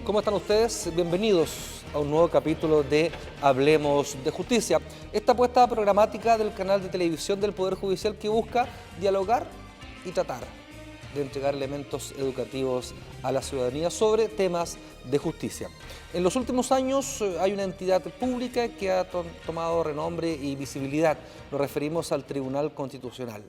¿Cómo están ustedes? Bienvenidos a un nuevo capítulo de Hablemos de Justicia. Esta apuesta programática del canal de televisión del Poder Judicial que busca dialogar y tratar de entregar elementos educativos a la ciudadanía sobre temas de justicia. En los últimos años hay una entidad pública que ha tomado renombre y visibilidad. Nos referimos al Tribunal Constitucional.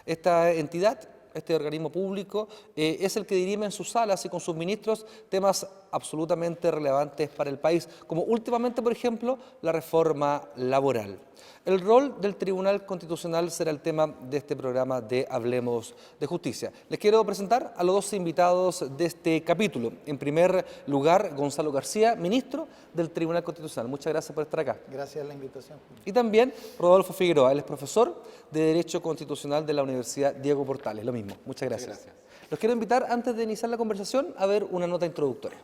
Esta entidad, este organismo público, es el que dirime en sus salas y con sus ministros temas absolutamente relevantes para el país, como últimamente, por ejemplo, la reforma laboral. El rol del Tribunal Constitucional será el tema de este programa de Hablemos de Justicia. Les quiero presentar a los dos invitados de este capítulo. En primer lugar, Gonzalo García, ministro del Tribunal Constitucional. Muchas gracias por estar acá. Gracias a la invitación. Y también Rodolfo Figueroa, él es profesor de Derecho Constitucional de la Universidad Diego Portales. Lo mismo, muchas gracias. Los quiero invitar, antes de iniciar la conversación, a ver una nota introductoria.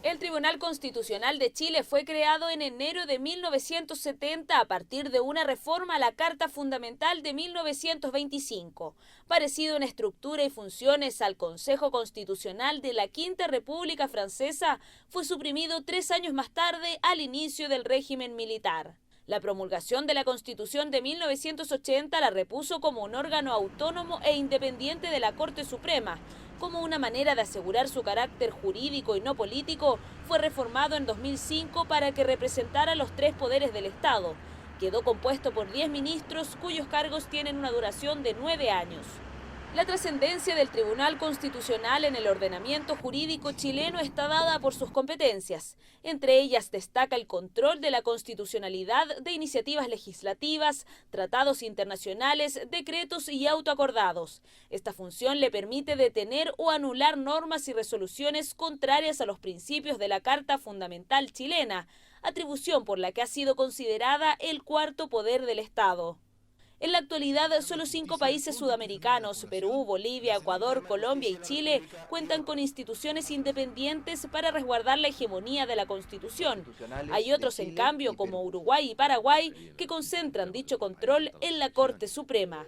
El Tribunal Constitucional de Chile fue creado en enero de 1970 a partir de una reforma a la Carta Fundamental de 1925. Parecido en estructura y funciones al Consejo Constitucional de la Quinta República Francesa, fue suprimido 3 años más tarde al inicio del régimen militar. La promulgación de la Constitución de 1980 la repuso como un órgano autónomo e independiente de la Corte Suprema. Como una manera de asegurar su carácter jurídico y no político, fue reformado en 2005 para que representara los 3 poderes del Estado. Quedó compuesto por 10 ministros cuyos cargos tienen una duración de 9 años. La trascendencia del Tribunal Constitucional en el ordenamiento jurídico chileno está dada por sus competencias. Entre ellas destaca el control de la constitucionalidad de iniciativas legislativas, tratados internacionales, decretos y autoacordados. Esta función le permite detener o anular normas y resoluciones contrarias a los principios de la Carta Fundamental chilena, atribución por la que ha sido considerada el cuarto poder del Estado. En la actualidad, solo 5 países sudamericanos, Perú, Bolivia, Ecuador, Colombia y Chile, cuentan con instituciones independientes para resguardar la hegemonía de la Constitución. Hay otros, en cambio, como Uruguay y Paraguay, que concentran dicho control en la Corte Suprema.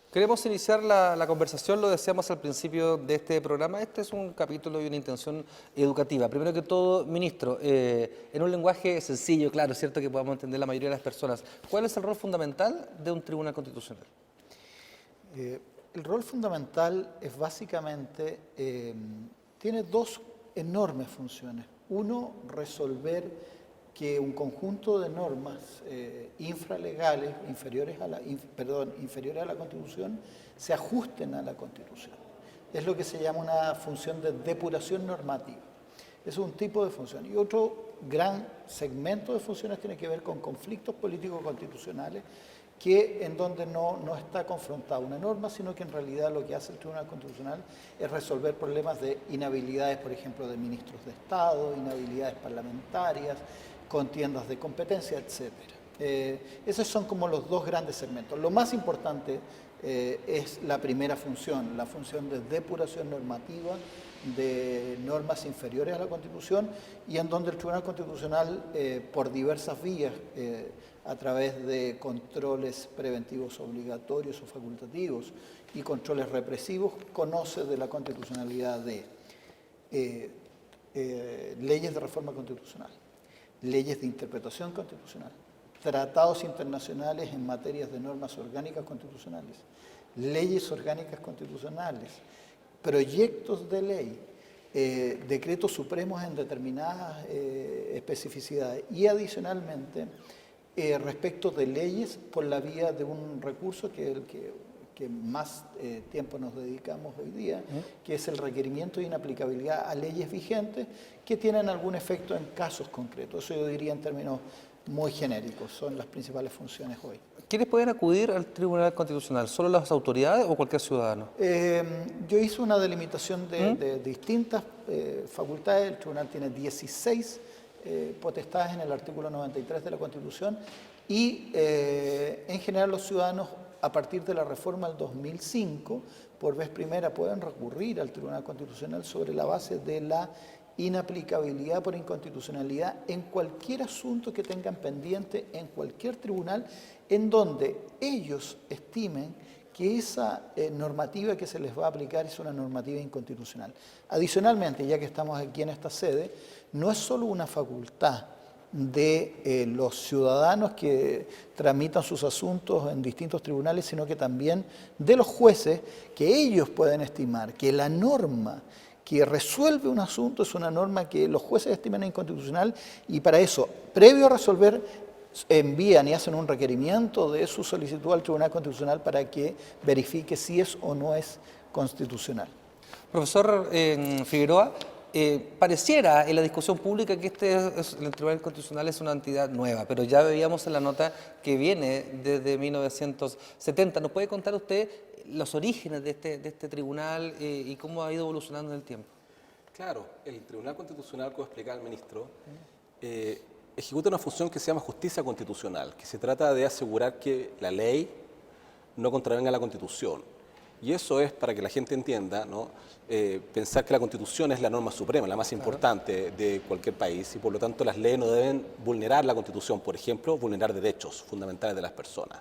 Queremos iniciar la conversación, lo decíamos al principio de este programa. Este es un capítulo y una intención educativa. Primero que todo, ministro, en un lenguaje sencillo, claro, cierto que podamos entender la mayoría de las personas, ¿cuál es el rol fundamental de un tribunal constitucional? El rol fundamental es básicamente, tiene 2 enormes funciones. Uno, resolver que un conjunto de normas infralegales, inferiores a la Constitución, se ajusten a la Constitución. Es lo que se llama una función de depuración normativa. Es un tipo de función. Y otro gran segmento de funciones tiene que ver con conflictos políticos constitucionales, en donde no está confrontada una norma, sino que en realidad lo que hace el Tribunal Constitucional es resolver problemas de inhabilidades, por ejemplo, de ministros de Estado, inhabilidades parlamentarias, contiendas de competencia, etc. Esos son como los 2 grandes segmentos. Lo más importante es la primera función, la función de depuración normativa de normas inferiores a la Constitución, y en donde el Tribunal Constitucional, por diversas vías, a través de controles preventivos obligatorios o facultativos y controles represivos, conoce de la constitucionalidad de leyes de reforma constitucional, leyes de interpretación constitucional, tratados internacionales en materias de normas orgánicas constitucionales, leyes orgánicas constitucionales, proyectos de ley, decretos supremos en determinadas especificidades y adicionalmente respecto de leyes por la vía de un recurso que es el que más tiempo nos dedicamos hoy día, que es el requerimiento de inaplicabilidad a leyes vigentes que tienen algún efecto en casos concretos. Eso yo diría en términos muy genéricos, son las principales funciones hoy. ¿Quiénes pueden acudir al Tribunal Constitucional? ¿Solo las autoridades o cualquier ciudadano? Yo hice una delimitación de distintas facultades. El tribunal tiene 16 potestades en el artículo 93 de la Constitución y en general los ciudadanos, a partir de la reforma del 2005, por vez primera pueden recurrir al Tribunal Constitucional sobre la base de la inaplicabilidad por inconstitucionalidad en cualquier asunto que tengan pendiente en cualquier tribunal en donde ellos estimen que esa normativa que se les va a aplicar es una normativa inconstitucional. Adicionalmente, ya que estamos aquí en esta sede, no es solo una facultad de los ciudadanos que tramitan sus asuntos en distintos tribunales, sino que también de los jueces, que ellos pueden estimar que la norma que resuelve un asunto es una norma que los jueces estiman inconstitucional, y para eso, previo a resolver, envían y hacen un requerimiento de su solicitud al Tribunal Constitucional para que verifique si es o no es constitucional. Profesor Figueroa, pareciera en la discusión pública que el Tribunal Constitucional es una entidad nueva, pero ya veíamos en la nota que viene desde 1970. ¿Nos puede contar usted los orígenes de este tribunal y cómo ha ido evolucionando en el tiempo? Claro, el Tribunal Constitucional, como explicaba el ministro, ejecuta una función que se llama justicia constitucional, que se trata de asegurar que la ley no contravenga la Constitución. Y eso es, para que la gente entienda, ¿no? Pensar que la Constitución es la norma suprema, la más importante de cualquier país, y por lo tanto las leyes no deben vulnerar la Constitución, por ejemplo, vulnerar derechos fundamentales de las personas.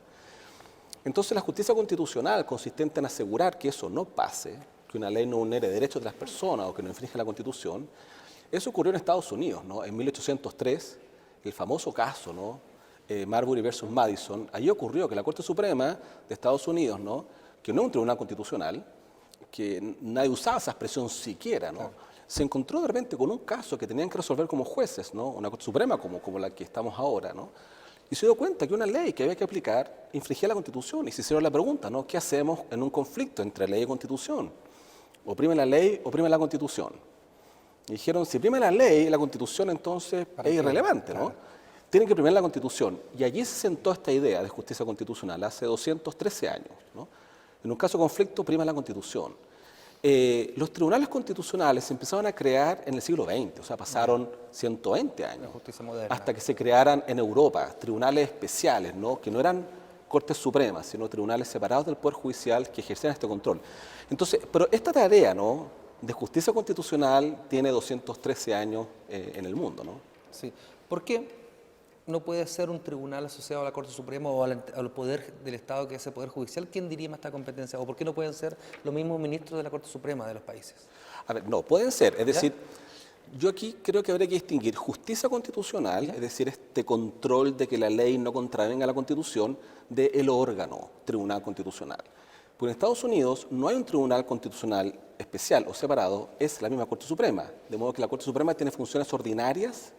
Entonces la justicia constitucional, consistente en asegurar que eso no pase, que una ley no vulnere derechos de las personas o que no infrinja la Constitución, eso ocurrió en Estados Unidos, ¿no? En 1803, el famoso caso, ¿no? Marbury versus Madison. Allí ocurrió que la Corte Suprema de Estados Unidos, ¿no? Que no es un tribunal constitucional, que nadie usaba esa expresión siquiera, ¿no? Claro. Se encontró de repente con un caso que tenían que resolver como jueces, ¿no? Una Corte Suprema como la que estamos ahora, ¿no? Y se dio cuenta que una ley que había que aplicar infringía la Constitución, y se hicieron la pregunta, ¿no? ¿Qué hacemos en un conflicto entre ley y Constitución? ¿Oprime la ley, oprime la Constitución? Y dijeron, si oprime la ley, la Constitución entonces es irrelevante, ¿no? Claro. Tienen que oprimir la Constitución. Y allí se sentó esta idea de justicia constitucional, hace 213 años, ¿no? En un caso de conflicto, prima la Constitución. Los tribunales constitucionales se empezaron a crear en el siglo XX, o sea, pasaron 120 años, hasta que se crearan en Europa tribunales especiales, ¿no? Que no eran Cortes Supremas, sino tribunales separados del Poder Judicial que ejercían este control. Entonces, pero esta tarea, ¿no? De justicia constitucional tiene 213 años en el mundo, ¿no? Sí. ¿Por qué no puede ser un tribunal asociado a la Corte Suprema o al poder del Estado, que es el Poder Judicial, quien dirima esta competencia? ¿O por qué no pueden ser los mismos ministros de la Corte Suprema de los países? A ver, no, pueden ser. Es decir, yo aquí creo que habría que distinguir justicia constitucional, es decir, este control de que la ley no contravenga la Constitución, del órgano Tribunal Constitucional. Porque en Estados Unidos no hay un tribunal constitucional especial o separado, es la misma Corte Suprema. De modo que la Corte Suprema tiene funciones ordinarias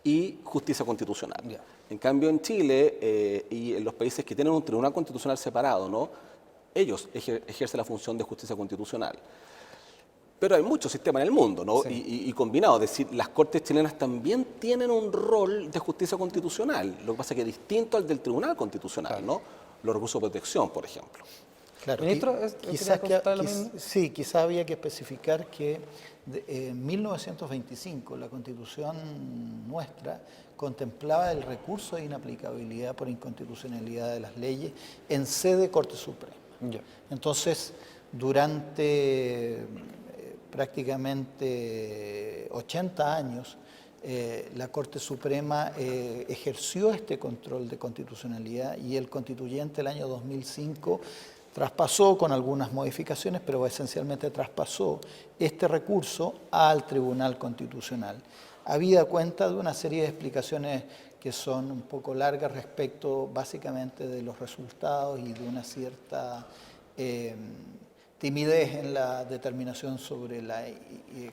y justicia constitucional. Yeah. En cambio, en Chile y en los países que tienen un tribunal constitucional separado, ¿no? Ellos ejercen la función de justicia constitucional. Pero hay muchos sistemas en el mundo, ¿no? Sí. Y combinados, es decir, las Cortes chilenas también tienen un rol de justicia constitucional, lo que pasa es que es distinto al del Tribunal Constitucional, claro, ¿no? Los recursos de protección, por ejemplo. Claro, Ministro, quizás había que especificar que en 1925 la Constitución nuestra contemplaba el recurso de inaplicabilidad por inconstitucionalidad de las leyes en sede Corte Suprema. Yeah. Entonces, durante prácticamente 80 años, la Corte Suprema ejerció este control de constitucionalidad, y el constituyente el año 2005 traspasó con algunas modificaciones, pero esencialmente traspasó este recurso al Tribunal Constitucional. Habida cuenta de una serie de explicaciones que son un poco largas respecto básicamente de los resultados y de una cierta timidez en la determinación sobre la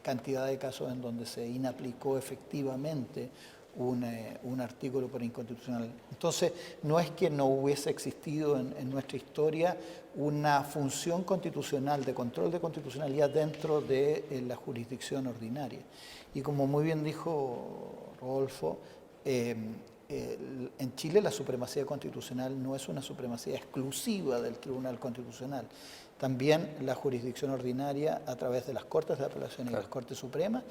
cantidad de casos en donde se inaplicó efectivamente un artículo por inconstitucional. Entonces, no es que no hubiese existido en nuestra historia una función constitucional de control de constitucionalidad dentro de la jurisdicción ordinaria. Y como muy bien dijo Rodolfo, en Chile la supremacía constitucional no es una supremacía exclusiva del Tribunal Constitucional. También la jurisdicción ordinaria, a través de las Cortes de Apelación y las Cortes Supremas,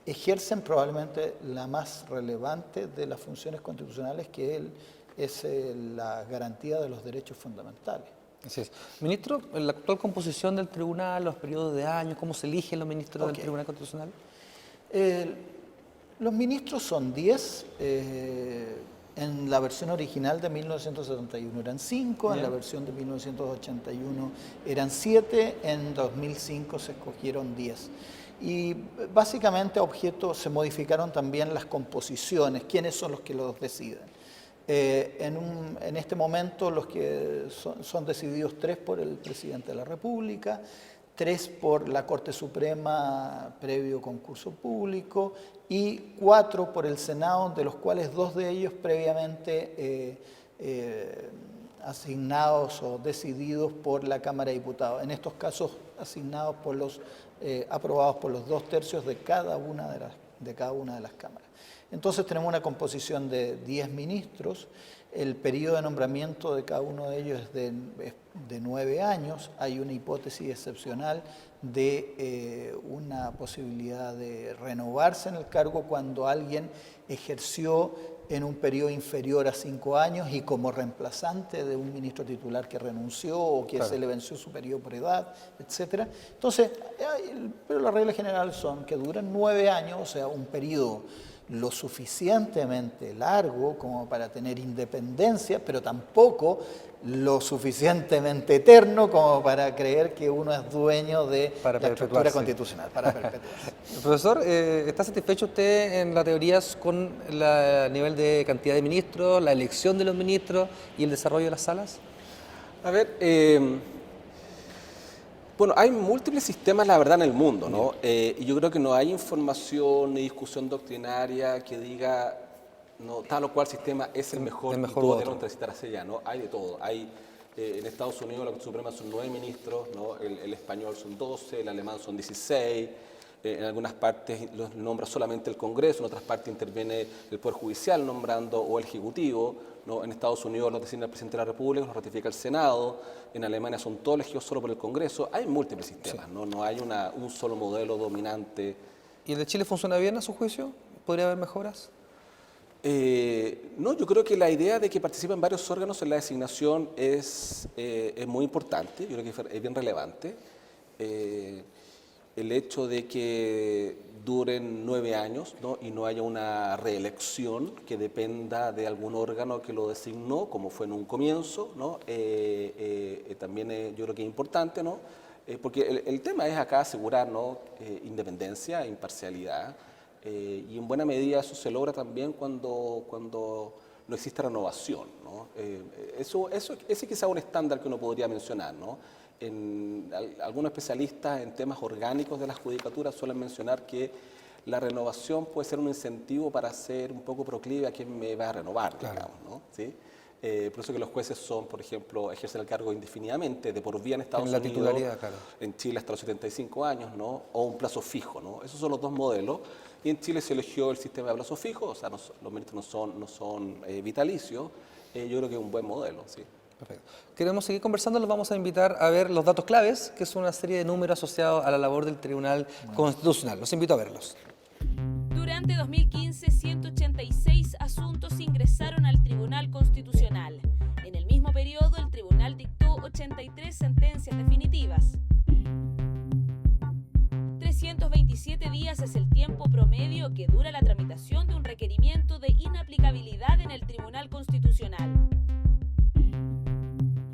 ejercen probablemente la más relevante de las funciones constitucionales, que es la garantía de los derechos fundamentales. Así es. Ministro, la actual composición del tribunal, los periodos de años, ¿cómo se eligen los ministros del Tribunal Constitucional? Los ministros son 10, En la versión original de 1971 eran 5, en Ya. la versión de 1981 eran 7, en 2005 se escogieron 10. Y básicamente se modificaron también las composiciones, quiénes son los que los deciden. En este momento los que son decididos 3 por el presidente de la República, 3 por la Corte Suprema previo concurso público y 4 por el Senado, de los cuales 2 de ellos previamente asignados o decididos por la Cámara de Diputados. En estos casos asignados por aprobados por los 2/3 de cada una de las cámaras. Entonces tenemos una composición de 10 ministros. El periodo de nombramiento de cada uno de ellos es de 9 años. Hay una hipótesis excepcional de una posibilidad de renovarse en el cargo cuando alguien ejerció en un periodo inferior a 5 años y como reemplazante de un ministro titular que renunció o que se le venció su periodo por edad, etc. Entonces, pero las reglas generales son que duran 9 años, o sea, un periodo lo suficientemente largo como para tener independencia, pero tampoco lo suficientemente eterno como para creer que uno es dueño de la estructura constitucional, para perpetuarse. Profesor, ¿está satisfecho usted en las teorías con el nivel de cantidad de ministros, la elección de los ministros y el desarrollo de las salas? A ver, bueno, hay múltiples sistemas, la verdad, en el mundo, ¿no? Y yo creo que no hay información ni discusión doctrinaria que diga no, tal o cual sistema es el mejor y todos debemos transitar hacia allá, ¿no? Hay de todo. Hay, en Estados Unidos la Corte Suprema son 9 ministros, ¿no? El español son 12, el alemán son 16, en algunas partes los nombra solamente el Congreso, en otras partes interviene el Poder Judicial nombrando o el Ejecutivo, ¿no? En Estados Unidos los designa el Presidente de la República, los ratifica el Senado, en Alemania son todos elegidos solo por el Congreso. Hay múltiples sistemas, ¿no? No hay un solo modelo dominante. ¿Y el de Chile funciona bien a su juicio? ¿Podría haber mejoras? No, yo creo que la idea de que participen varios órganos en la designación es muy importante, yo creo que es bien relevante. El hecho de que duren 9 años, ¿no? Y no haya una reelección que dependa de algún órgano que lo designó, como fue en un comienzo, ¿no? También yo creo que es importante, ¿no? Porque el tema es acá asegurar, ¿no? Independencia, imparcialidad, y en buena medida eso se logra también cuando no existe renovación, ¿no? Ese quizá es un estándar que uno podría mencionar, ¿no? Algunos especialistas en temas orgánicos de la judicatura suelen mencionar que la renovación puede ser un incentivo para ser un poco proclive a quien me va a renovar, digamos, ¿no? ¿Sí? Por eso que los jueces son, por ejemplo, ejercen el cargo indefinidamente, de por vida en Estados Unidos, titularidad, claro. En Chile hasta los 75 años, ¿no? O un plazo fijo, ¿no? Esos son los dos modelos. Y en Chile se eligió el sistema de plazo fijo, o sea, los ministros no son vitalicios. Yo creo que es un buen modelo, sí. Perfecto. Queremos seguir conversando, los vamos a invitar a ver los datos claves, que son una serie de números asociados a la labor del Tribunal Constitucional. Los invito a verlos. Durante 2015, 186 asuntos ingresaron al Tribunal Constitucional. En el mismo periodo, el Tribunal dictó 83 sentencias definitivas. 327 días es el tiempo promedio que dura la tramitación de un requerimiento de inaplicabilidad en el Tribunal Constitucional.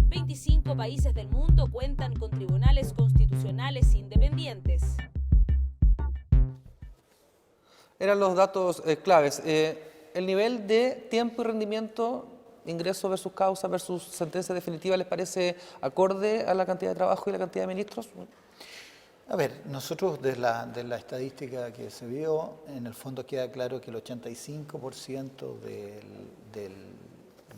25 países del mundo cuentan con tribunales constitucionales independientes. Eran los datos claves. El nivel de tiempo y rendimiento, ingreso versus causa versus sentencia definitiva, ¿les parece acorde a la cantidad de trabajo y la cantidad de ministros? A ver, nosotros de la estadística que se vio, en el fondo queda claro que el 85% de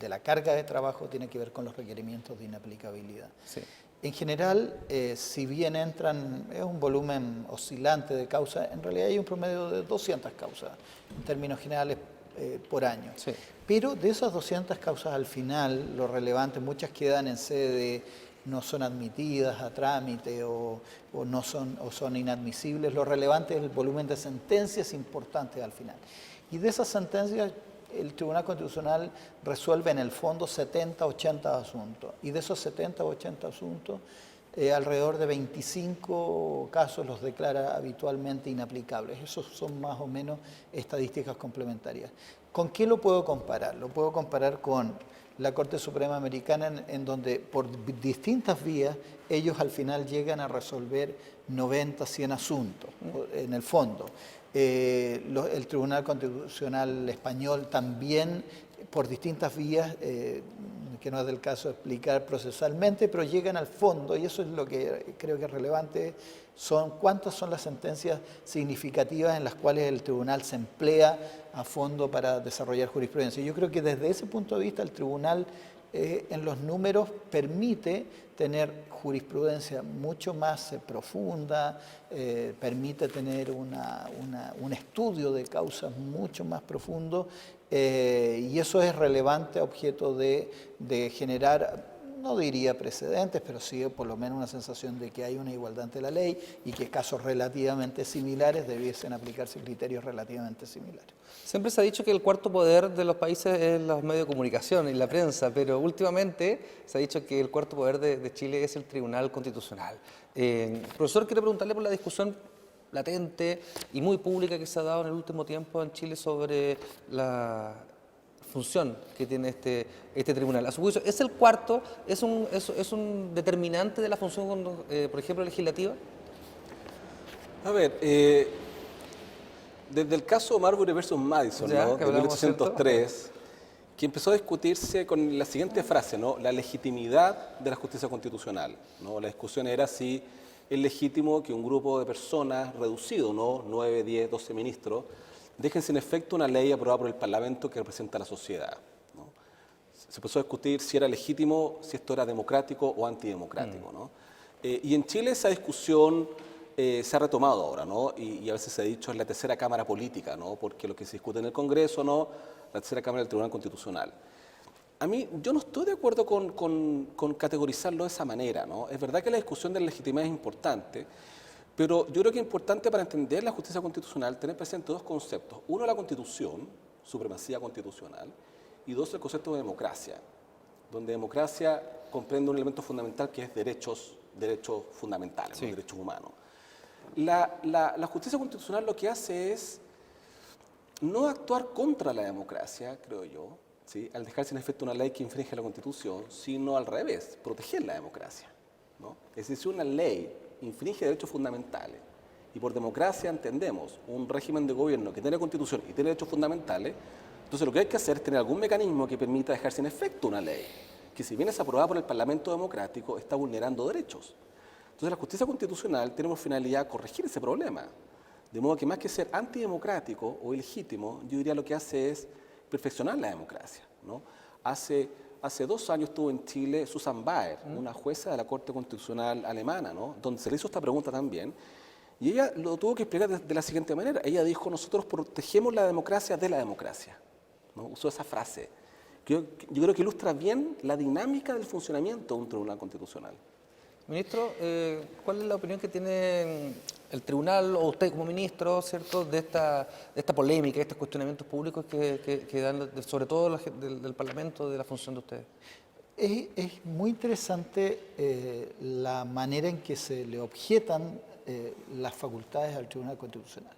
la carga de trabajo tiene que ver con los requerimientos de inaplicabilidad. Sí. En general, si bien entran, es un volumen oscilante de causas, en realidad hay un promedio de 200 causas, en términos generales, por año. Sí. Pero de esas 200 causas, al final, lo relevante, muchas quedan en sede de no son admitidas a trámite o son inadmisibles. Lo relevante es el volumen de sentencias importantes al final. Y de esas sentencias, el Tribunal Constitucional resuelve en el fondo 70, 80 asuntos. Y de esos 70 o 80 asuntos, alrededor de 25 casos los declara habitualmente inaplicables. Esos son más o menos estadísticas complementarias. ¿Con qué lo puedo comparar? Lo puedo comparar con la Corte Suprema Americana, en donde por distintas vías ellos al final llegan a resolver 90, 100 asuntos, en el fondo. El Tribunal Constitucional Español también, por distintas vías, que no es del caso explicar procesalmente, pero llegan al fondo, y eso es lo que creo que es relevante, son cuántas son las sentencias significativas en las cuales el tribunal se emplea a fondo para desarrollar jurisprudencia. Yo creo que desde ese punto de vista el tribunal en los números permite tener jurisprudencia mucho más profunda, permite tener un estudio de causas mucho más profundo, y eso es relevante a objeto de generar, no diría precedentes, pero sí por lo menos una sensación de que hay una igualdad ante la ley y que casos relativamente similares debiesen aplicarse criterios relativamente similares. Siempre se ha dicho que el cuarto poder de los países es los medios de comunicación y la prensa, pero últimamente se ha dicho que el cuarto poder de Chile es el Tribunal Constitucional. Profesor, quiero preguntarle por la discusión latente y muy pública que se ha dado en el último tiempo en Chile sobre la función que tiene este tribunal. A su juicio, ¿es el cuarto, es un determinante de la función, por ejemplo, legislativa? A ver, desde el caso Marbury versus Madison, Ya, ¿no? que de hablamos, 1803, que empezó a discutirse con la siguiente frase, ¿no? La legitimidad de la justicia constitucional, ¿no? La discusión era si es legítimo que un grupo de personas reducido, ¿no? 9, 10, 12 ministros, dejen sin efecto una ley aprobada por el Parlamento que representa a la sociedad, ¿no? Se empezó a discutir si era legítimo, si esto era democrático o antidemocrático, ¿no? Y en Chile esa discusión se ha retomado ahora, ¿no? Y a veces se ha dicho es la tercera cámara política, ¿no? Porque lo que se discute en el Congreso, ¿no? La tercera cámara del Tribunal Constitucional. A mí, yo no estoy de acuerdo con categorizarlo de esa manera, ¿no? Es verdad que la discusión de la legitimidad es importante, pero yo creo que es importante para entender la justicia constitucional tener presente dos conceptos. Uno, la Constitución, supremacía constitucional, y dos, el concepto de democracia, donde democracia comprende un elemento fundamental que es derechos fundamentales, sí, derechos humanos. La justicia constitucional lo que hace es no actuar contra la democracia, creo yo, ¿sí? Al dejar sin efecto una ley que infringe la Constitución, sino al revés, proteger la democracia, ¿no? Es decir, si una ley infringe derechos fundamentales, y por democracia entendemos un régimen de gobierno que tiene Constitución y tiene derechos fundamentales, entonces lo que hay que hacer es tener algún mecanismo que permita dejar sin efecto una ley, que si bien es aprobada por el Parlamento democrático, está vulnerando derechos. Entonces la justicia constitucional tiene por finalidad corregir ese problema, de modo que más que ser antidemocrático o ilegítimo, yo diría lo que hace es perfeccionar la democracia, ¿no? Hace 2 años estuvo en Chile Susan Baer, una jueza de la Corte Constitucional alemana, ¿no? Donde se le hizo esta pregunta también, y ella lo tuvo que explicar de la siguiente manera. Ella dijo, nosotros protegemos la democracia de la democracia, ¿no? Usó esa frase, que yo creo que ilustra bien la dinámica del funcionamiento de un tribunal constitucional. Ministro, ¿cuál es la opinión que tiene el tribunal o usted como ministro, ¿cierto?, de esta polémica, de estos cuestionamientos públicos que dan, sobre todo del Parlamento, de la función de ustedes? Es muy interesante la manera en que se le objetan las facultades al Tribunal Constitucional.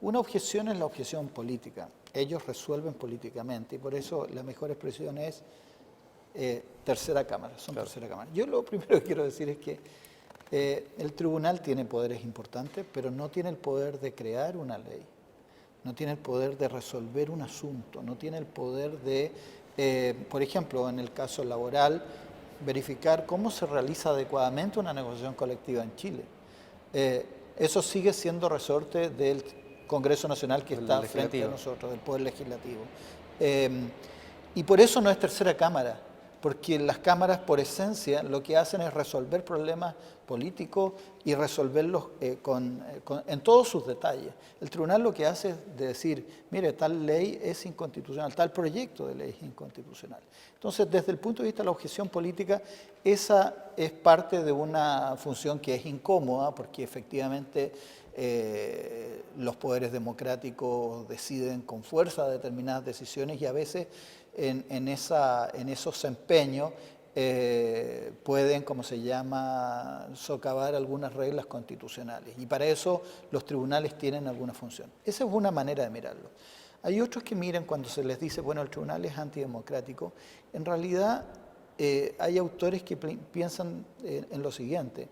Una objeción es la objeción política. Ellos resuelven políticamente y por eso la mejor expresión es tercera cámara, son claro. Tercera cámara. Yo lo primero que quiero decir es que el tribunal tiene poderes importantes, pero no tiene el poder de crear una ley, no tiene el poder de resolver un asunto, no tiene el poder de, por ejemplo, en el caso laboral, verificar cómo se realiza adecuadamente una negociación colectiva en Chile. Eso sigue siendo resorte del Congreso Nacional que está frente a nosotros, del Poder Legislativo. Y por eso no es tercera cámara, porque las cámaras por esencia lo que hacen es resolver problemas políticos y resolverlos en todos sus detalles. El tribunal lo que hace es decir, mire, tal ley es inconstitucional, tal proyecto de ley es inconstitucional. Entonces, desde el punto de vista de la objeción política, esa es parte de una función que es incómoda, porque efectivamente los poderes democráticos deciden con fuerza determinadas decisiones y a veces en esos empeños pueden, como se llama, socavar algunas reglas constitucionales. Y para eso los tribunales tienen alguna función. Esa es una manera de mirarlo. Hay otros que miran cuando se les dice, bueno, el tribunal es antidemocrático. En realidad hay autores que piensan en lo siguiente.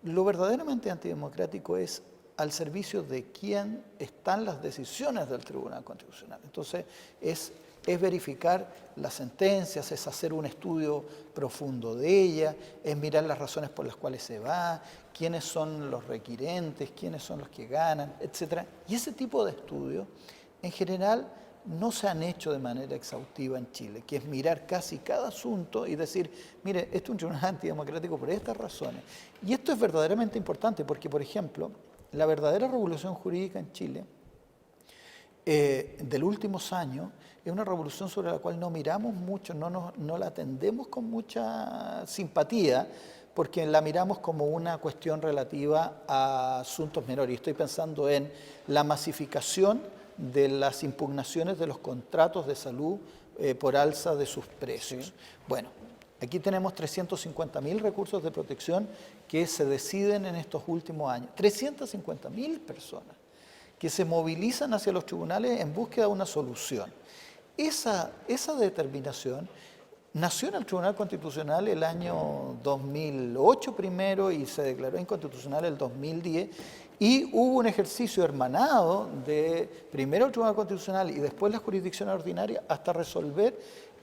Lo verdaderamente antidemocrático es al servicio de quién están las decisiones del Tribunal Constitucional. Entonces, es verificar las sentencias, es hacer un estudio profundo de ellas, es mirar las razones por las cuales se va, quiénes son los requirentes, quiénes son los que ganan, etc. Y ese tipo de estudios, en general, no se han hecho de manera exhaustiva en Chile, que es mirar casi cada asunto y decir, mire, esto es un tribunal antidemocrático por estas razones. Y esto es verdaderamente importante porque, por ejemplo, la verdadera revolución jurídica en Chile de los últimos años es una revolución sobre la cual no miramos mucho, no la atendemos con mucha simpatía, porque la miramos como una cuestión relativa a asuntos menores. Y estoy pensando en la masificación de las impugnaciones de los contratos de salud por alza de sus precios. Sí. Bueno, aquí tenemos 350.000 recursos de protección que se deciden en estos últimos años. 350.000 personas que se movilizan hacia los tribunales en búsqueda de una solución. Esa determinación nació en el Tribunal Constitucional el año 2008 primero y se declaró inconstitucional el 2010 y hubo un ejercicio hermanado de primero el Tribunal Constitucional y después la jurisdicción ordinaria hasta resolver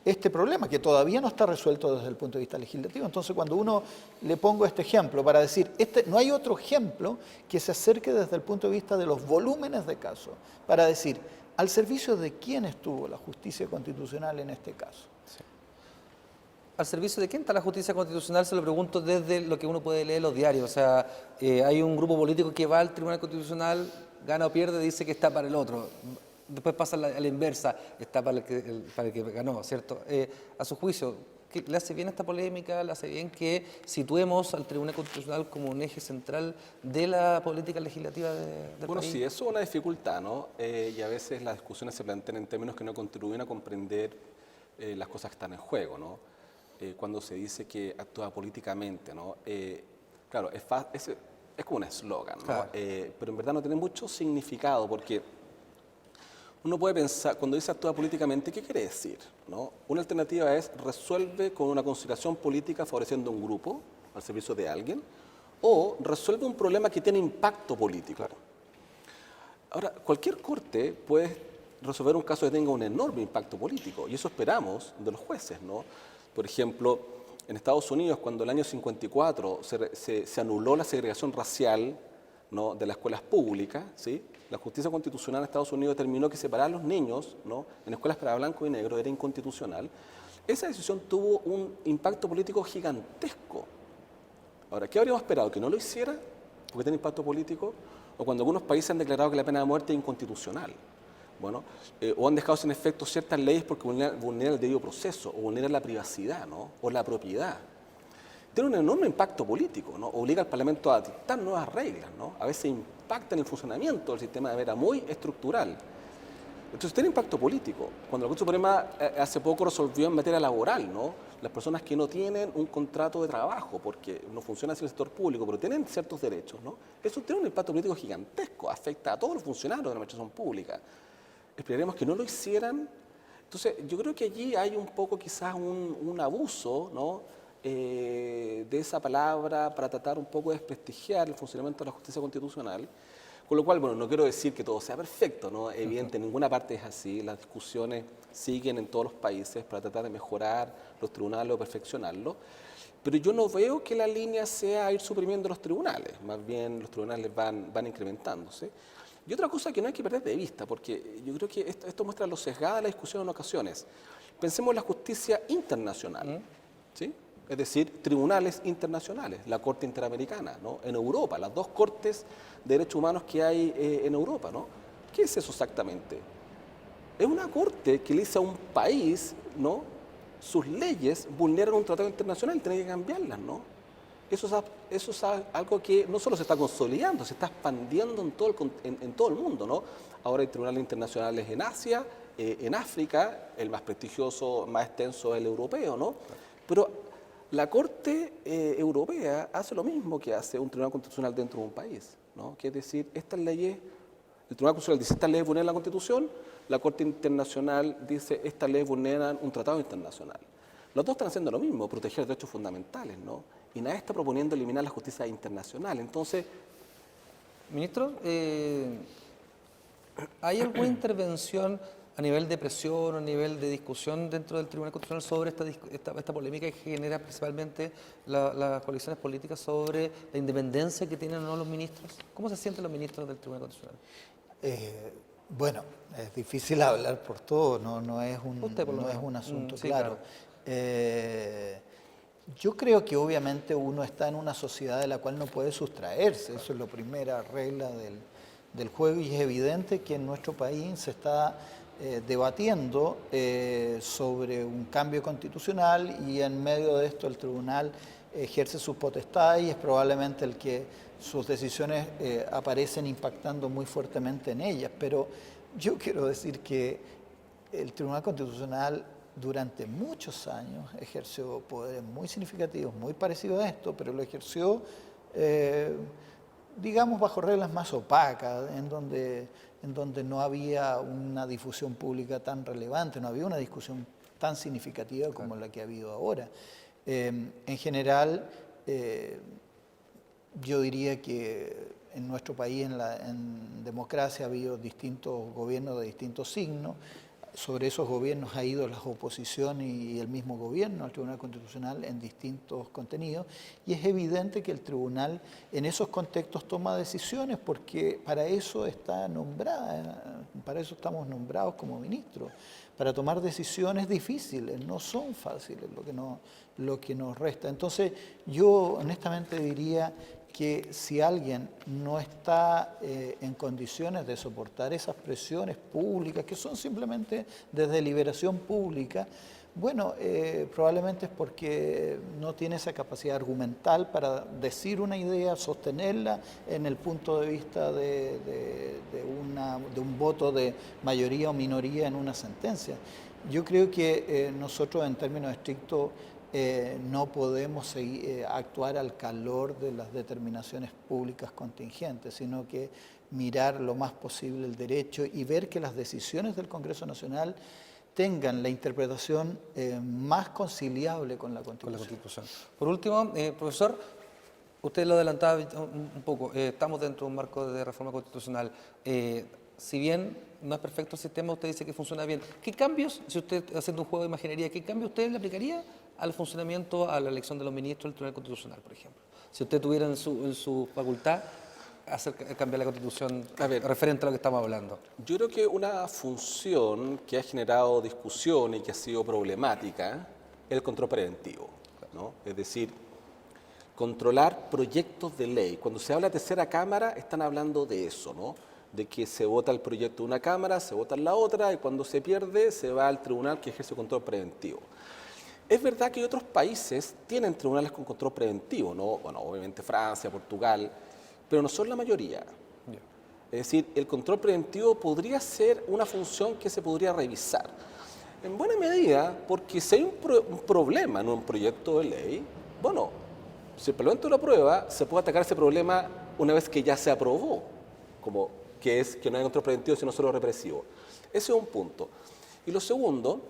este problema, que todavía no está resuelto desde el punto de vista legislativo. Entonces, cuando uno le pongo este ejemplo para decir, no hay otro ejemplo que se acerque desde el punto de vista de los volúmenes de casos, para decir, al servicio de quién estuvo la justicia constitucional en este caso. Sí. ¿Al servicio de quién está la justicia constitucional? Se lo pregunto desde lo que uno puede leer en los diarios. O sea, hay un grupo político que va al Tribunal Constitucional, gana o pierde, dice que está para el otro. Después pasa a la inversa, está para el que ganó, ¿cierto? A su juicio, ¿le hace bien esta polémica? ¿Le hace bien que situemos al Tribunal Constitucional como un eje central de la política legislativa del país? Bueno, sí, eso es una dificultad, ¿no? Y a veces las discusiones se plantean en términos que no contribuyen a comprender las cosas que están en juego, ¿no? Cuando se dice que actúa políticamente, ¿no? Claro, es como un eslogan, ¿no? Claro. Pero en verdad no tiene mucho significado porque uno puede pensar, cuando dice actúa políticamente, ¿qué quiere decir? ¿No? Una alternativa es resuelve con una consideración política favoreciendo un grupo al servicio de alguien, o resuelve un problema que tiene impacto político. Claro. Ahora, cualquier corte puede resolver un caso que tenga un enorme impacto político, y eso esperamos de los jueces, ¿no? Por ejemplo, en Estados Unidos, cuando en el año 54 se anuló la segregación racial, ¿no?, de las escuelas públicas, ¿sí?, la justicia constitucional en Estados Unidos determinó que separar a los niños, ¿no?, en escuelas para blanco y negro era inconstitucional. Esa decisión tuvo un impacto político gigantesco. Ahora, ¿qué habríamos esperado? ¿Que no lo hiciera porque tiene impacto político? O cuando algunos países han declarado que la pena de muerte es inconstitucional. Bueno, o han dejado sin efecto ciertas leyes porque vulneran el debido proceso o vulneran la privacidad, ¿no?, o la propiedad. Tiene un enorme impacto político, ¿no? Obliga al Parlamento a dictar nuevas reglas, ¿no? A veces impacta en el funcionamiento del sistema de manera muy estructural. Entonces tiene impacto político. Cuando la Corte Suprema hace poco resolvió en materia laboral, ¿no?, las personas que no tienen un contrato de trabajo, porque no funciona así el sector público, pero tienen ciertos derechos, ¿no?, eso tiene un impacto político gigantesco, afecta a todos los funcionarios de la administración pública. Esperaríamos que no lo hicieran. Entonces yo creo que allí hay un poco quizás un abuso, ¿no?, de esa palabra para tratar un poco de desprestigiar el funcionamiento de la justicia constitucional, con lo cual, bueno, no quiero decir que todo sea perfecto, ¿no? Evidente, en ninguna parte es así, las discusiones siguen en todos los países para tratar de mejorar los tribunales o perfeccionarlos, pero yo no veo que la línea sea ir suprimiendo los tribunales, más bien los tribunales van incrementándose. Y otra cosa que no hay que perder de vista, porque yo creo que esto muestra lo sesgada de la discusión en ocasiones. Pensemos en la justicia internacional, ¿sí? Es decir, tribunales internacionales, la Corte Interamericana, ¿no?, en Europa, las dos cortes de derechos humanos que hay en Europa, ¿no? ¿Qué es eso exactamente? Es una corte que le dice a un país, ¿no?, sus leyes vulneran un tratado internacional, tiene que cambiarlas, ¿no? Eso es algo que no solo se está consolidando, se está expandiendo en todo el mundo, ¿no? Ahora hay tribunales internacionales en Asia, en África, el más prestigioso, más extenso es el europeo, ¿no? Pero la Corte Europea hace lo mismo que hace un Tribunal Constitucional dentro de un país, ¿no?, que es decir, estas leyes El Tribunal Constitucional dice, esta ley vulnera la Constitución, la Corte Internacional dice, esta ley vulnera un tratado internacional. Los dos están haciendo lo mismo, proteger los derechos fundamentales, ¿no? Y nadie está proponiendo eliminar la justicia internacional. Entonces, Ministro, ¿hay alguna intervención a nivel de presión o a nivel de discusión dentro del Tribunal Constitucional sobre esta polémica que genera principalmente las coaliciones políticas sobre la independencia que tienen o no los ministros? ¿Cómo se sienten los ministros del Tribunal Constitucional? Bueno, es difícil hablar por todo, no es un asunto sí, claro. Yo creo que obviamente uno está en una sociedad de la cual no puede sustraerse, eso es la primera regla del juego, y es evidente que en nuestro país se está debatiendo sobre un cambio constitucional, y en medio de esto el tribunal ejerce sus potestades y es probablemente el que sus decisiones aparecen impactando muy fuertemente en ellas. Pero yo quiero decir que el Tribunal Constitucional durante muchos años ejerció poderes muy significativos, muy parecidos a esto, pero lo ejerció, digamos, bajo reglas más opacas, en donde no había una difusión pública tan relevante, no había una discusión tan significativa como la que ha habido ahora. En general, yo diría que en nuestro país, en democracia, ha habido distintos gobiernos de distintos signos. Sobre esos gobiernos ha ido la oposición y el mismo gobierno al Tribunal Constitucional en distintos contenidos, y es evidente que el tribunal en esos contextos toma decisiones, porque para eso está nombrada, para eso estamos nombrados como ministros, para tomar decisiones difíciles, no son fáciles lo que nos resta. Entonces yo honestamente diría que si alguien no está en condiciones de soportar esas presiones públicas, que son simplemente de deliberación pública, bueno, probablemente es porque no tiene esa capacidad argumental para decir una idea, sostenerla en el punto de vista de un voto de mayoría o minoría en una sentencia. Yo creo que nosotros, en términos estrictos, no podemos actuar al calor de las determinaciones públicas contingentes, sino que mirar lo más posible el derecho y ver que las decisiones del Congreso Nacional tengan la interpretación más conciliable con la Constitución. Por último, profesor, usted lo adelantaba un poco, estamos dentro de un marco de reforma constitucional. Si bien no es perfecto el sistema, usted dice que funciona bien. ¿Qué cambios, si usted haciendo un juego de imaginería, qué cambios usted le aplicaría al funcionamiento, a la elección de los ministros del Tribunal Constitucional, por ejemplo? Si usted tuviera en su facultad cambiar la Constitución referente a lo que estamos hablando. yo creo que una función que ha generado discusión y que ha sido problemática es el control preventivo, ¿no? Es decir, controlar proyectos de ley. Cuando se habla de tercera cámara, están hablando de eso, ¿no? De que se vota el proyecto de una cámara, se vota en la otra, y cuando se pierde, se va al tribunal que ejerce control preventivo. Es verdad que otros países tienen tribunales con control preventivo, ¿no? Bueno, obviamente Francia, Portugal, pero no son la mayoría. Es decir, el control preventivo podría ser una función que se podría revisar. En buena medida, porque si hay un problema en un proyecto de ley, bueno, si el Parlamento lo aprueba, se puede atacar ese problema una vez que ya se aprobó, como que es que no hay control preventivo, sino solo represivo. Ese es un punto. Y lo segundo,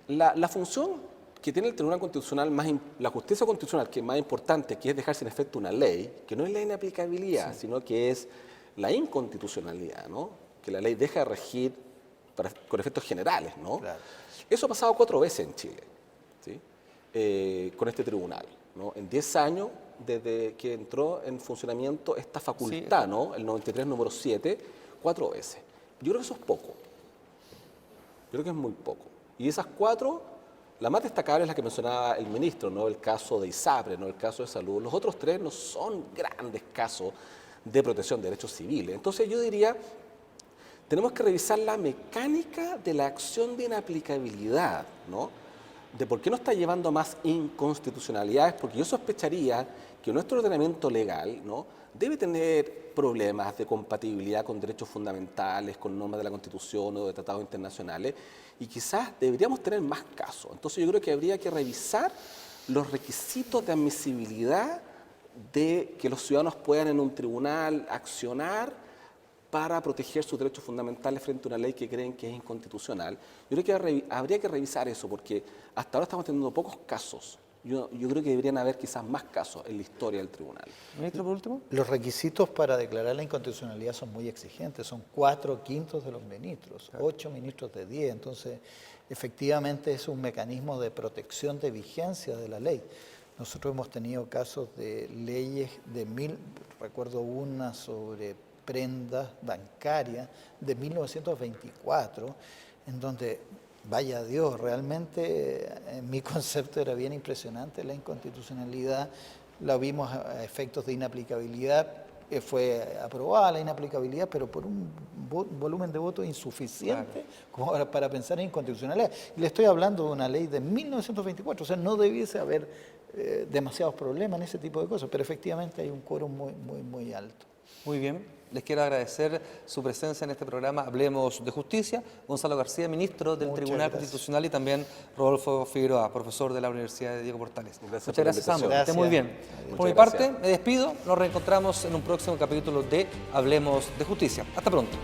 la función que tiene el Tribunal Constitucional, la justicia constitucional, que es más importante, que es dejar sin efecto una ley, que no es la inaplicabilidad, sino que es la inconstitucionalidad, ¿no? Que la ley deja de regir con efectos generales, ¿no? Claro. Eso ha pasado 4 veces en Chile, ¿sí? Con este tribunal, ¿no? En 10 años, desde que entró en funcionamiento esta facultad, sí, ¿no? El 93, número 7, 4 veces. Yo creo que eso es poco. Yo creo que es muy poco. Y esas 4... la más destacable es la que mencionaba el ministro, ¿no? El caso de ISAPRE, ¿no? El caso de salud. Los otros 3 no son grandes casos de protección de derechos civiles. Entonces yo diría, tenemos que revisar la mecánica de la acción de inaplicabilidad, ¿no? De por qué no está llevando a más inconstitucionalidades, porque yo sospecharía que nuestro ordenamiento legal, ¿no? Debe tener problemas de compatibilidad con derechos fundamentales, con normas de la Constitución o de tratados internacionales, y quizás deberíamos tener más casos. Entonces yo creo que habría que revisar los requisitos de admisibilidad de que los ciudadanos puedan en un tribunal accionar para proteger sus derechos fundamentales frente a una ley que creen que es inconstitucional. Yo creo que habría que revisar eso, porque hasta ahora estamos teniendo pocos casos. Yo creo que deberían haber quizás más casos en la historia del tribunal. Ministro, por último. Los requisitos para declarar la inconstitucionalidad son muy exigentes, son 4/5 de los ministros, 8 ministros de 10, entonces efectivamente es un mecanismo de protección de vigencia de la ley. Nosotros hemos tenido casos de leyes recuerdo una sobre prendas bancarias de 1924, en donde, vaya Dios, realmente en mi concepto era bien impresionante la inconstitucionalidad, la vimos a efectos de inaplicabilidad, fue aprobada la inaplicabilidad, pero por un volumen de votos insuficiente como para pensar en inconstitucionalidad. Y le estoy hablando de una ley de 1924, o sea, no debiese haber demasiados problemas en ese tipo de cosas, pero efectivamente hay un quórum muy alto. Muy bien, les quiero agradecer su presencia en este programa Hablemos de Justicia. Gonzalo García, ministro del Tribunal Constitucional, y también Rodolfo Figueroa, profesor de la Universidad de Diego Portales. Gracias. Muchas gracias a ambos, que estén muy bien. Muchas Por mi gracias. parte, me despido, nos reencontramos en un próximo capítulo de Hablemos de Justicia. Hasta pronto.